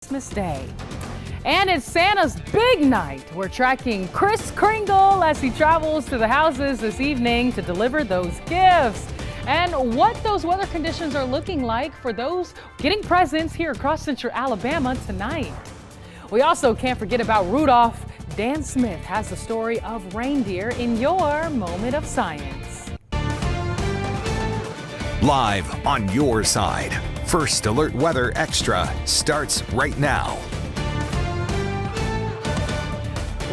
Christmas Day. And it's Santa's big night. We're tracking Kris Kringle as he travels to the houses this evening to deliver those gifts. And what those weather conditions are looking like for those getting presents here across central Alabama tonight. We also can't forget about Rudolph. Dan Smith has the story of reindeer in your moment of science. Live on your side. First Alert Weather Extra starts right now.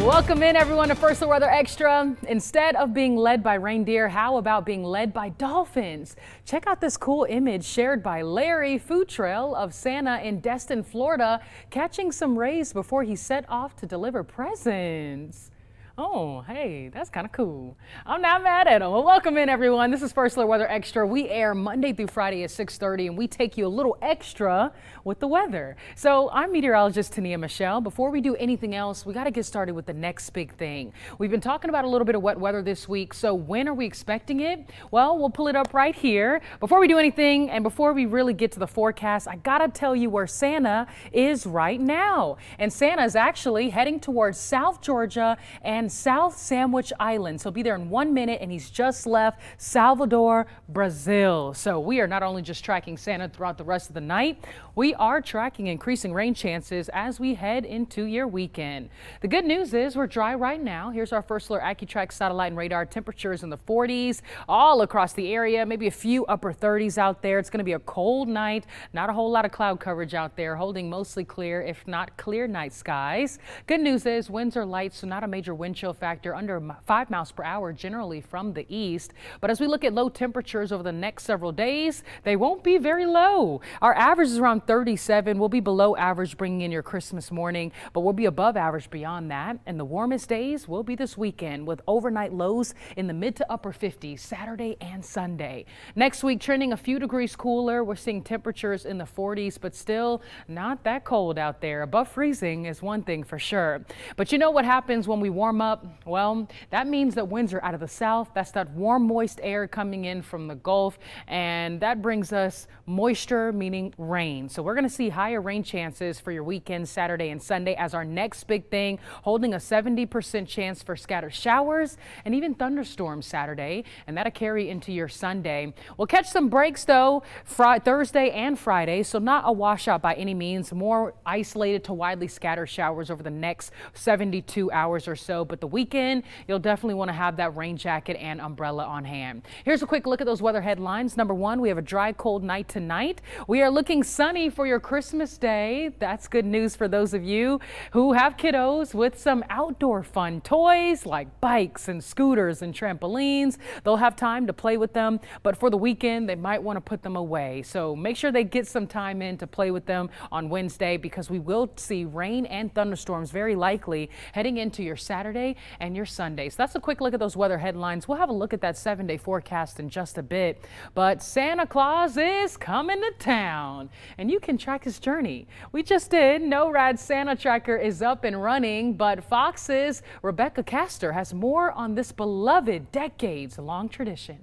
Welcome in, everyone, to First Alert Weather Extra. Instead of being led by reindeer, how about being led by dolphins? Check out this cool image shared by Larry Food Trail of Santa in Destin, Florida, catching some rays before he set off to deliver presents. Oh, hey, that's kind of cool. I'm not mad at him. Well, welcome in, everyone. This is First Alert Weather Extra. We air Monday through Friday at 6:30, and we take you a little extra with the weather. So I'm meteorologist Tania Michelle. Before we do anything else, we got to get started with the next big thing. We've been talking about a little bit of wet weather this week. So when are we expecting it? Well, we'll pull it up right here. Before we do anything, and before we really get to the forecast, I got to tell you where Santa is right now. And Santa is actually heading towards South Georgia and South Sandwich Islands. He'll be there in 1 minute, and he's just left Salvador, Brazil. So we are not only just tracking Santa throughout the rest of the night, we are tracking increasing rain chances as we head into your weekend. The good news is we're dry right now. Here's our First Alert AccuTrack satellite and radar. Temperatures in the 40s all across the area, maybe a few upper 30s out there. It's going to be a cold night, not a whole lot of cloud coverage out there, holding mostly clear, if not clear night skies. Good news is winds are light, so not a major wind chill factor, under 5 miles per hour generally from the east. But as we look at low temperatures over the next several days, they won't be very low. Our average is around 37. We'll be below average bringing in your Christmas morning, but we'll be above average beyond that. And the warmest days will be this weekend with overnight lows in the mid to upper 50s Saturday and Sunday. Next week trending a few degrees cooler. We're seeing temperatures in the 40s, but still not that cold out there. Above freezing is one thing for sure. But you know what happens when we warm up? Well, that means that winds are out of the south. That's that warm, moist air coming in from the Gulf, and that brings us moisture, meaning rain. So we're going to see higher rain chances for your weekend, Saturday and Sunday, as our next big thing, holding a 70% chance for scattered showers and even thunderstorms Saturday, and that'll carry into your Sunday. We'll catch some breaks, though, Thursday and Friday, so not a washout by any means. More isolated to widely scattered showers over the next 72 hours or so, but the weekend, you'll definitely want to have that rain jacket and umbrella on hand. Here's a quick look at those weather headlines. Number one, we have a dry, cold night tonight. We are looking sunny for your Christmas Day. That's good news for those of you who have kiddos with some outdoor fun toys like bikes and scooters and trampolines. They'll have time to play with them, but for the weekend, they might want to put them away. So make sure they get some time in to play with them on Wednesday, because we will see rain and thunderstorms very likely heading into your Saturday and your Sunday. So that's a quick look at those weather headlines. We'll have a look at that 7-day forecast in just a bit. But Santa Claus is coming to town, and you can track his journey. We just did. NORAD Santa Tracker is up and running, but Fox's Rebecca Castor has more on this beloved decades-long tradition.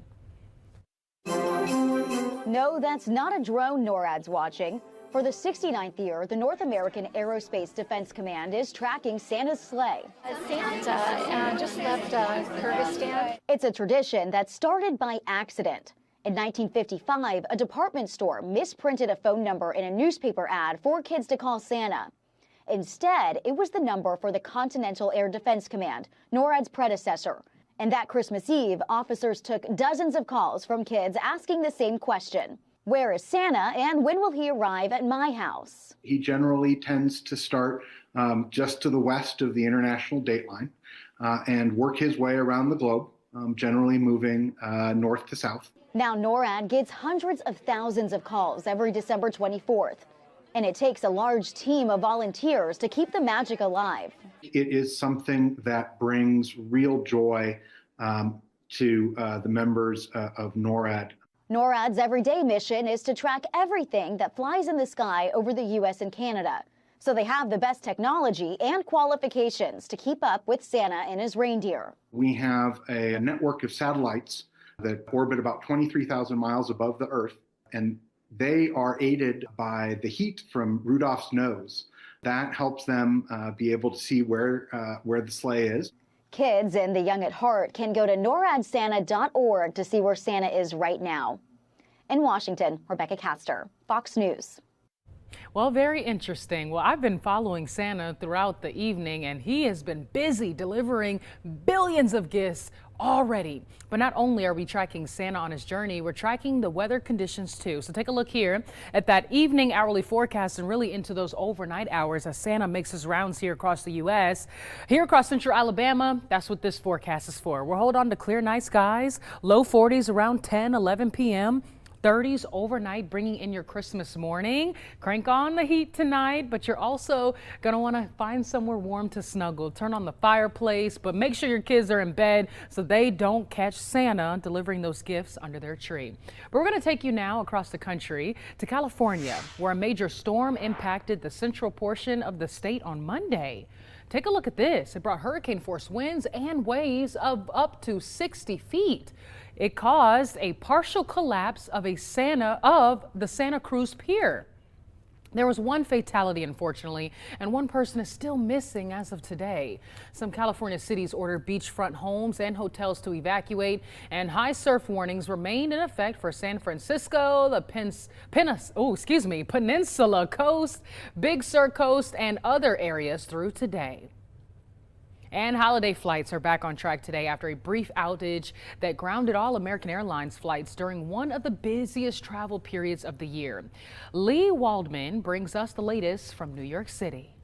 No, that's not a drone NORAD's watching. For the 69th year, the North American Aerospace Defense Command is tracking Santa's sleigh. Santa just left Kyrgyzstan. It's a tradition that started by accident. In 1955, a department store misprinted a phone number in a newspaper ad for kids to call Santa. Instead, it was the number for the Continental Air Defense Command, NORAD's predecessor. And that Christmas Eve, officers took dozens of calls from kids asking the same question. Where is Santa, and when will he arrive at my house? He generally tends to start just to the west of the international dateline and work his way around the globe, generally moving north to south. Now NORAD gets hundreds of thousands of calls every December 24th. And it takes a large team of volunteers to keep the magic alive. It is something that brings real joy to the members of NORAD. NORAD's everyday mission is to track everything that flies in the sky over the U.S. and Canada. So they have the best technology and qualifications to keep up with Santa and his reindeer. We have a network of satellites that orbit about 23,000 miles above the Earth, and they are aided by the heat from Rudolph's nose. That helps them be able to see where the sleigh is. Kids and the young at heart can go to noradsanta.org to see where Santa is right now. In Washington, Rebecca Caster, Fox News. Well, very interesting. Well, I've been following Santa throughout the evening, and he has been busy delivering billions of gifts already. But not only are we tracking Santa on his journey, we're tracking the weather conditions too. So take a look here at that evening hourly forecast and really into those overnight hours as Santa makes his rounds here across the U.S. Here across central Alabama, that's what this forecast is for. We'll hold on to clear night skies, low 40s around 10, 11 p.m. 30s overnight, bringing in your Christmas morning. Crank on the heat tonight, but you're also going to want to find somewhere warm to snuggle. Turn on the fireplace, but make sure your kids are in bed so they don't catch Santa delivering those gifts under their tree. But we're going to take you now across the country to California, where a major storm impacted the central portion of the state on Monday. Take a look at this. It brought hurricane force winds and waves of up to 60 feet. It caused a partial collapse of the Santa Cruz Pier. There was one fatality, unfortunately, and one person is still missing as of today. Some California cities ordered beachfront homes and hotels to evacuate, and high surf warnings remained in effect for San Francisco, the Peninsula Coast, Big Sur Coast, and other areas through today. And holiday flights are back on track today after a brief outage that grounded all American Airlines flights during one of the busiest travel periods of the year. Lee Waldman brings us the latest from New York City.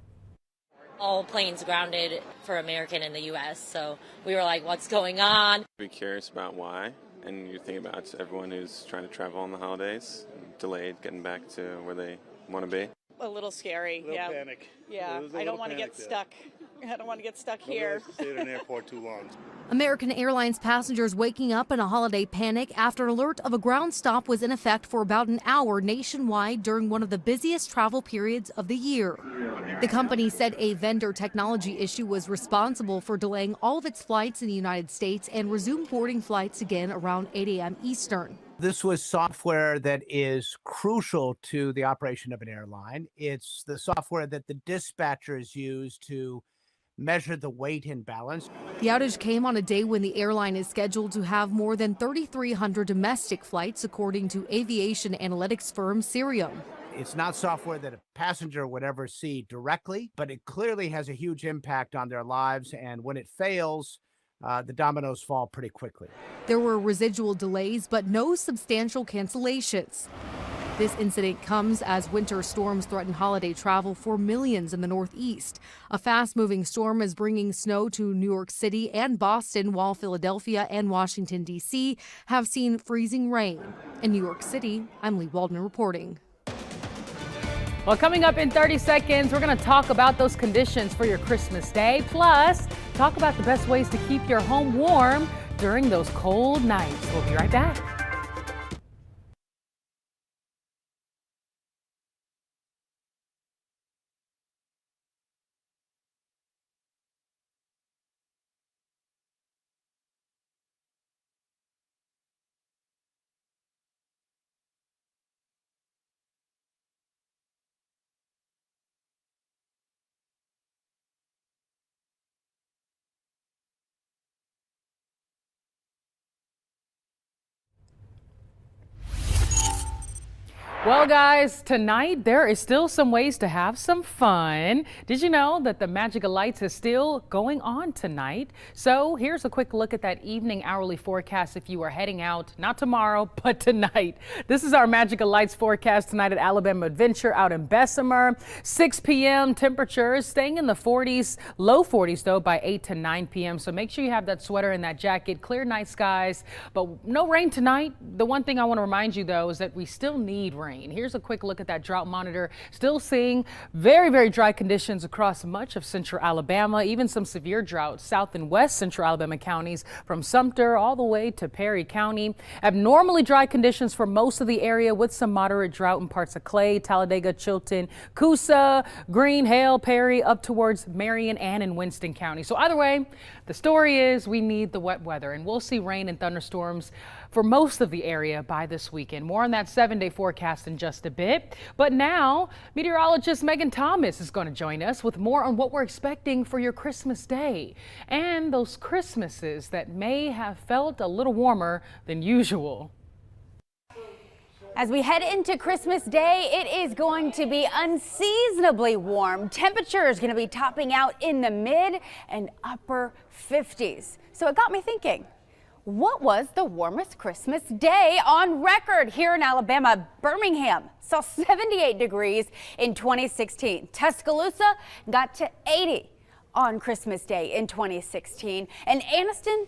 All planes grounded for American in the U.S., so we were like, what's going on? Be curious about why, and you think about everyone who's trying to travel on the holidays, and delayed getting back to where they want to be. A little scary, yeah. Panic. Yeah, I don't want to get stuck. I don't want to get stuck here. Stay in an airport too long. American Airlines passengers waking up in a holiday panic after an alert of a ground stop was in effect for about an hour nationwide during one of the busiest travel periods of the year. The company said a vendor technology issue was responsible for delaying all of its flights in the United States and resumed boarding flights again around 8 a.m. Eastern. This was software that is crucial to the operation of an airline. It's the software that the dispatchers use to measure the weight and balance. The outage came on a day when the airline is scheduled to have more than 3,300 domestic flights, according to aviation analytics firm Cirium. It's not software that a passenger would ever see directly, but it clearly has a huge impact on their lives. And when it fails, the dominoes fall pretty quickly. There were residual delays, but no substantial cancellations. This incident comes as winter storms threaten holiday travel for millions in the Northeast. A fast-moving storm is bringing snow to New York City and Boston, while Philadelphia and Washington, D.C. have seen freezing rain. In New York City, I'm Lee Waldman reporting. Well, coming up in 30 seconds, we're going to talk about those conditions for your Christmas day. Plus, talk about the best ways to keep your home warm during those cold nights. We'll be right back. Well, guys, tonight there is still some ways to have some fun. Did you know that the Magic of Lights is still going on tonight? So here's a quick look at that evening hourly forecast if you are heading out, not tomorrow, but tonight. This is our Magic of Lights forecast tonight at Alabama Adventure out in Bessemer. 6 p.m. temperatures staying in the 40s, low 40s though by 8 to 9 p.m. So make sure you have that sweater and that jacket. Clear night skies, but no rain tonight. The one thing I want to remind you though is that we still need rain. Here's a quick look at that drought monitor. Still seeing very, very dry conditions across much of central Alabama, even some severe droughts south and west central Alabama counties from Sumter all the way to Perry County. Abnormally dry conditions for most of the area with some moderate drought in parts of Clay, Talladega, Chilton, Coosa, Green, Hale, Perry, up towards Marion and in Winston County. So either way, the story is we need the wet weather and we'll see rain and thunderstorms for most of the area by this weekend. More on that 7-day forecast in just a bit. But now, meteorologist Megan Thomas is going to join us with more on what we're expecting for your Christmas Day and those Christmases that may have felt a little warmer than usual. As we head into Christmas Day, it is going to be unseasonably warm. Temperatures going to be topping out in the mid and upper 50s. So it got me thinking, what was the warmest Christmas day on record here in Alabama? Birmingham saw 78 degrees in 2016. Tuscaloosa got to 80 on Christmas Day in 2016. And Anniston,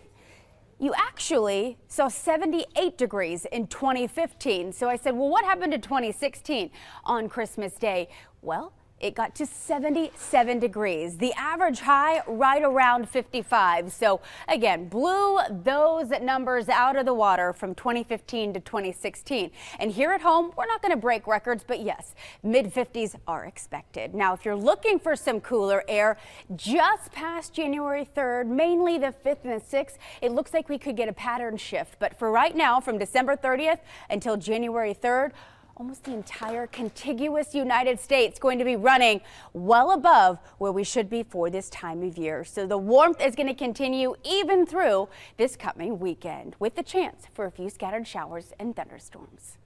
you actually saw 78 degrees in 2015. So I said, well, what happened to 2016 on Christmas Day? Well, it got to 77 degrees. The average high right around 55. So again, blew those numbers out of the water from 2015 to 2016. And here at home, we're not going to break records, but yes, mid 50s are expected. Now, if you're looking for some cooler air just past January 3rd, mainly the 5th and the 6th, it looks like we could get a pattern shift. But for right now, from December 30th until January 3rd, almost the entire contiguous United States going to be running well above where we should be for this time of year. So the warmth is going to continue even through this coming weekend with the chance for a few scattered showers and thunderstorms.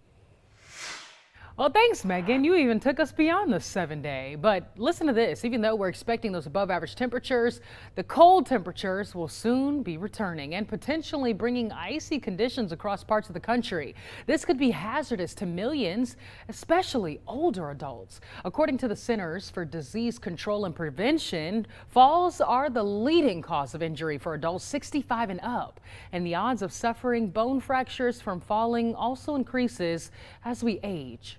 Well, thanks, Megan. You even took us beyond the 7-day. But listen to this. Even though we're expecting those above average temperatures, the cold temperatures will soon be returning and potentially bringing icy conditions across parts of the country. This could be hazardous to millions, especially older adults. According to the Centers for Disease Control and Prevention, falls are the leading cause of injury for adults 65 and up. And the odds of suffering bone fractures from falling also increases as we age.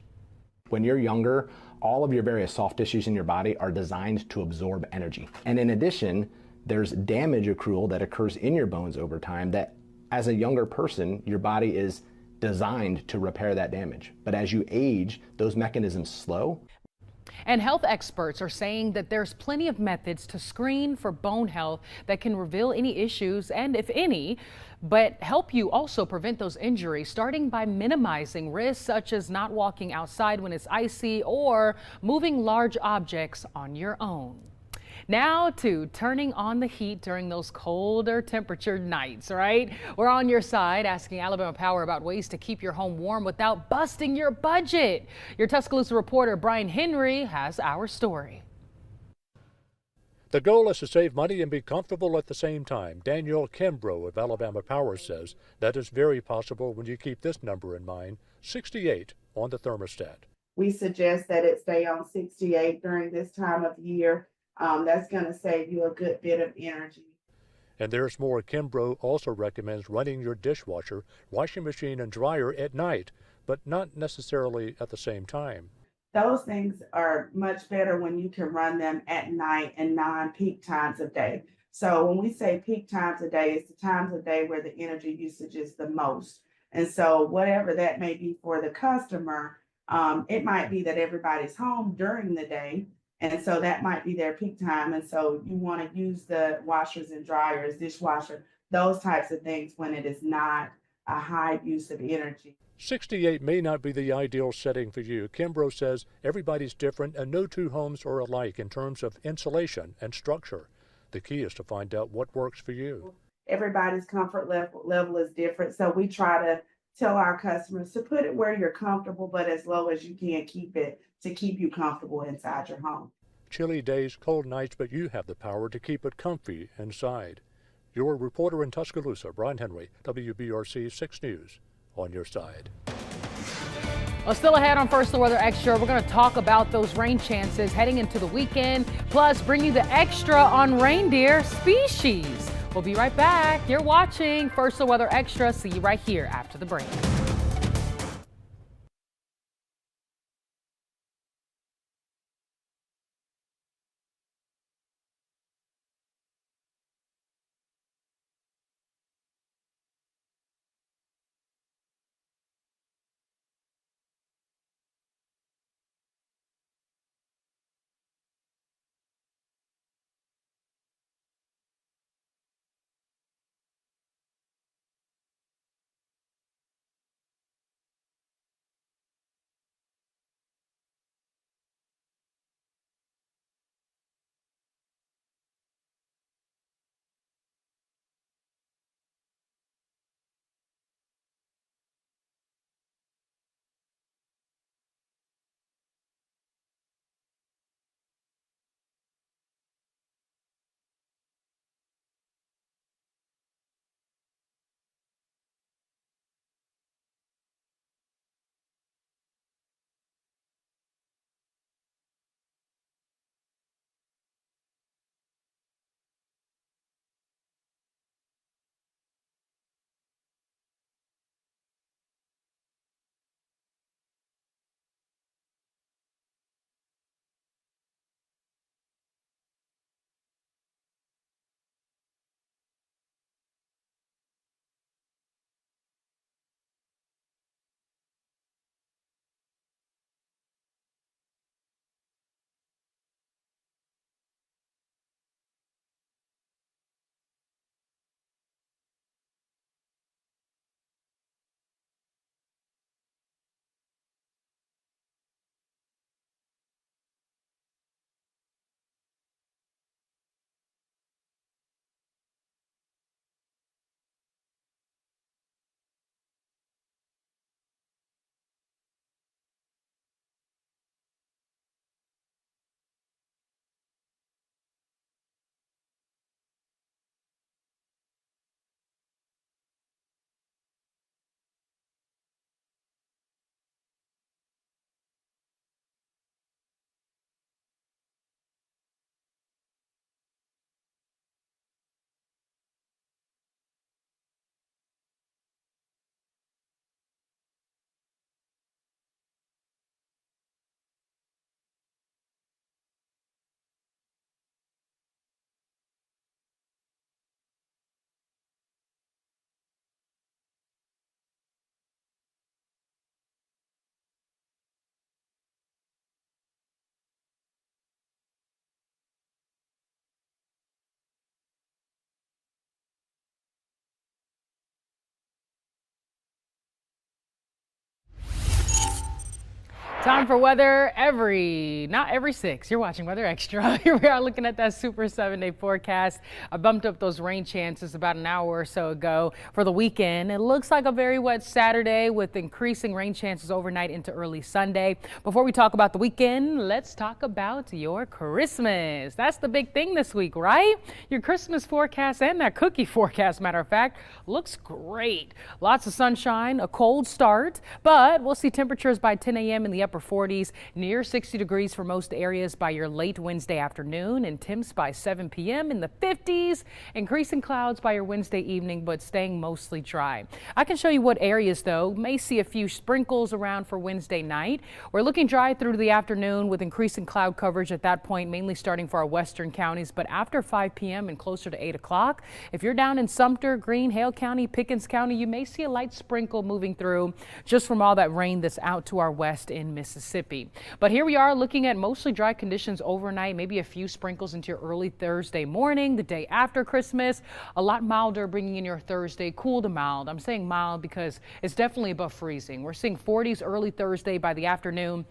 When you're younger, all of your various soft tissues in your body are designed to absorb energy. And in addition, there's damage accrual that occurs in your bones over time that as a younger person, your body is designed to repair that damage. But as you age, those mechanisms slow. And health experts are saying that there's plenty of methods to screen for bone health that can reveal any issues, and if any, but help you also prevent those injuries, starting by minimizing risks such as not walking outside when it's icy or moving large objects on your own. Now to turning on the heat during those colder temperature nights, right? We're on your side asking Alabama Power about ways to keep your home warm without busting your budget. Your Tuscaloosa reporter Brian Henry has our story. The goal is to save money and be comfortable at the same time. Danielle Kimbrough of Alabama Power says that is very possible when you keep this number in mind, 68 on the thermostat. We suggest that it stay on 68 during this time of year. That's going to save you a good bit of energy. And there's more. Kimbrough also recommends running your dishwasher, washing machine, and dryer at night, but not necessarily at the same time. Those things are much better when you can run them at night and non-peak times of day. So when we say peak times a day, it's the times of day where the energy usage is the most. And so whatever that may be for the customer, it might be that everybody's home during the day. And so that might be their peak time. And so you want to use the washers and dryers, dishwasher, those types of things when it is not a high use of energy. 68 may not be the ideal setting for you. Kimbrough says everybody's different and no two homes are alike in terms of insulation and structure. The key is to find out what works for you. Everybody's comfort level is different. So we try to tell our customers to put it where you're comfortable, but as low as you can keep it to keep you comfortable inside your home. Chilly days, cold nights, but you have the power to keep it comfy inside. Your reporter in Tuscaloosa, Brian Henry, WBRC 6 News, on your side. Well, still ahead on First the Weather Extra, we're going to talk about those rain chances heading into the weekend, plus bring you the extra on reindeer species. We'll be right back. You're watching First the Weather Extra. See you right here after the break. Time for weather not every 6. You're watching Weather Extra. Here we are looking at that super 7-day forecast. I bumped up those rain chances about an hour or so ago for the weekend. It looks like a very wet Saturday with increasing rain chances overnight into early Sunday. Before we talk about the weekend, let's talk about your Christmas. That's the big thing this week, right? Your Christmas forecast and that cookie forecast, matter of fact, looks great. Lots of sunshine, a cold start, but we'll see temperatures by 10 a.m. in the upper 40s, near 60 degrees for most areas by your late Wednesday afternoon, and temps by 7 p.m. in the 50s. Increasing clouds by your Wednesday evening, but staying mostly dry. I can show you what areas, though, may see a few sprinkles around for Wednesday night. We're looking dry through the afternoon with increasing cloud coverage at that point, mainly starting for our western counties, but after 5 p.m. and closer to 8 o'clock, if you're down in Sumter, Greene, Hale County, Pickens County, you may see a light sprinkle moving through just from all that rain that's out to our west in Mississippi. But here we are looking at mostly dry conditions overnight, maybe a few sprinkles into your early Thursday morning, the day after Christmas. A lot milder bringing in your Thursday, cool to mild. I'm saying mild because it's definitely above freezing. We're seeing 40s early Thursday by the afternoon.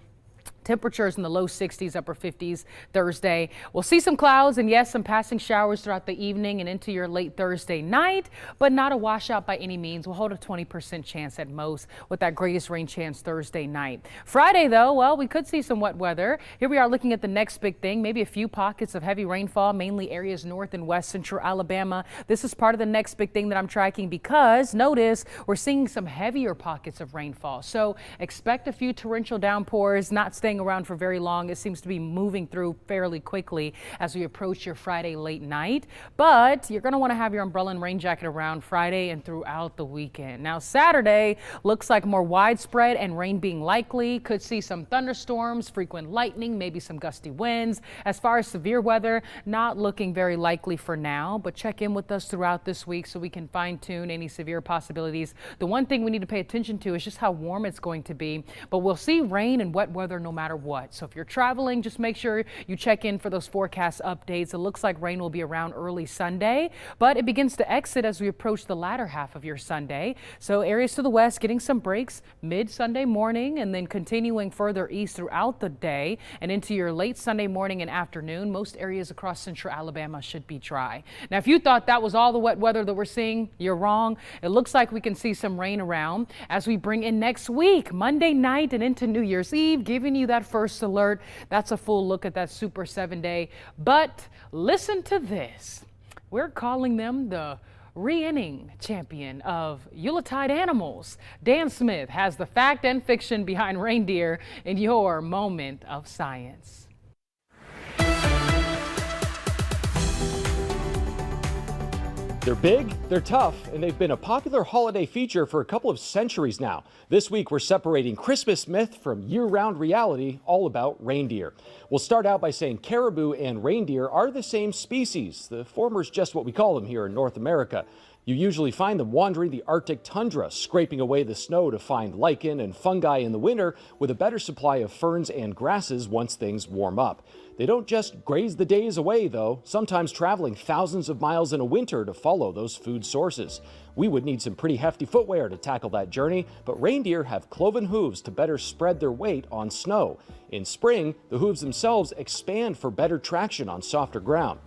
Temperatures in the low 60s, upper 50s Thursday. We'll see some clouds and yes, some passing showers throughout the evening and into your late Thursday night, but not a washout by any means. We'll hold a 20% chance at most with that greatest rain chance Thursday night. Friday, though, well, we could see some wet weather. Here we are looking at the next big thing, maybe a few pockets of heavy rainfall, mainly areas north and west central Alabama. This is part of the next big thing that I'm tracking because notice we're seeing some heavier pockets of rainfall. So expect a few torrential downpours, not staying around for very long. It seems to be moving through fairly quickly as we approach your Friday late night, but you're going to want to have your umbrella and rain jacket around Friday and throughout the weekend. Now Saturday looks like more widespread and rain being likely. Could see some thunderstorms, frequent lightning, maybe some gusty winds. As far as severe weather, not looking very likely for now, but check in with us throughout this week so we can fine tune any severe possibilities. The one thing we need to pay attention to is just how warm it's going to be, but we'll see rain and wet weather no matter what. So if you're traveling, just make sure you check in for those forecast updates. It looks like rain will be around early Sunday, but it begins to exit as we approach the latter half of your Sunday. So areas to the west getting some breaks mid Sunday morning and then continuing further east throughout the day and into your late Sunday morning and afternoon. Most areas across central Alabama should be dry. Now, if you thought that was all the wet weather that we're seeing, you're wrong. It looks like we can see some rain around as we bring in next week, Monday night and into New Year's Eve, giving you that first alert. That's a full look at that super 7-day. But listen to this. We're calling them the re-inning champion of Yuletide animals. Dan Smith has the fact and fiction behind reindeer in your moment of science. They're big, they're tough, and they've been a popular holiday feature for a couple of centuries now. This week, we're separating Christmas myth from year-round reality, all about reindeer. We'll start out by saying caribou and reindeer are the same species. The former is just what we call them here in North America. You usually find them wandering the Arctic tundra, scraping away the snow to find lichen and fungi in the winter, with a better supply of ferns and grasses once things warm up. They don't just graze the days away, though, sometimes traveling thousands of miles in a winter to follow those food sources. We would need some pretty hefty footwear to tackle that journey, but reindeer have cloven hooves to better spread their weight on snow. In spring, the hooves themselves expand for better traction on softer ground.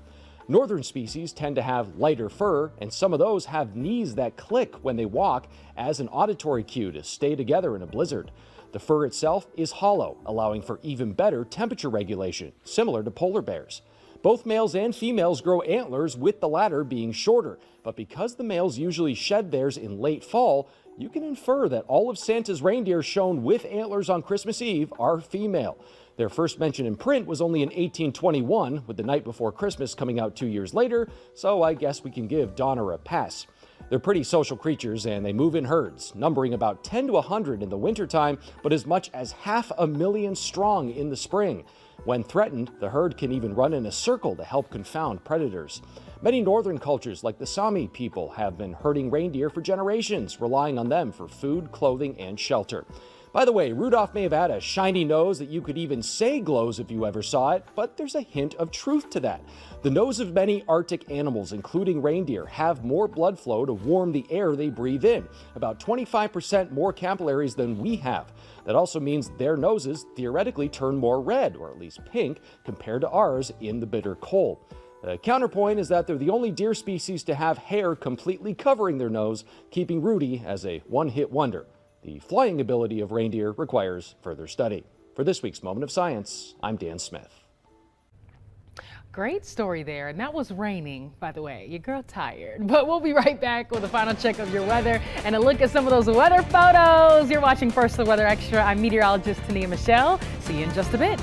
Northern species tend to have lighter fur, and some of those have knees that click when they walk as an auditory cue to stay together in a blizzard. The fur itself is hollow, allowing for even better temperature regulation, similar to polar bears. Both males and females grow antlers, with the latter being shorter, but because the males usually shed theirs in late fall, you can infer that all of Santa's reindeer shown with antlers on Christmas Eve are female. Their first mention in print was only in 1821, with The Night Before Christmas coming out 2 years later, so I guess we can give Donner a pass. They're pretty social creatures, and they move in herds, numbering about 10 to 100 in the wintertime, but as much as 500,000 strong in the spring. When threatened, the herd can even run in a circle to help confound predators. Many northern cultures, like the Sami people, have been herding reindeer for generations, relying on them for food, clothing, and shelter. By the way, Rudolph may have had a shiny nose that you could even say glows if you ever saw it, but there's a hint of truth to that. The nose of many Arctic animals, including reindeer, have more blood flow to warm the air they breathe in, about 25% more capillaries than we have. That also means their noses theoretically turn more red, or at least pink, compared to ours in the bitter cold. The counterpoint is that they're the only deer species to have hair completely covering their nose, keeping Rudy as a one-hit wonder. The flying ability of reindeer requires further study. For this week's Moment of Science, I'm Dan Smith. Great story there. And that was raining, by the way. Your girl tired. But we'll be right back with a final check of your weather and a look at some of those weather photos. You're watching First Alert Weather Extra. I'm meteorologist Tania Michelle. See you in just a bit.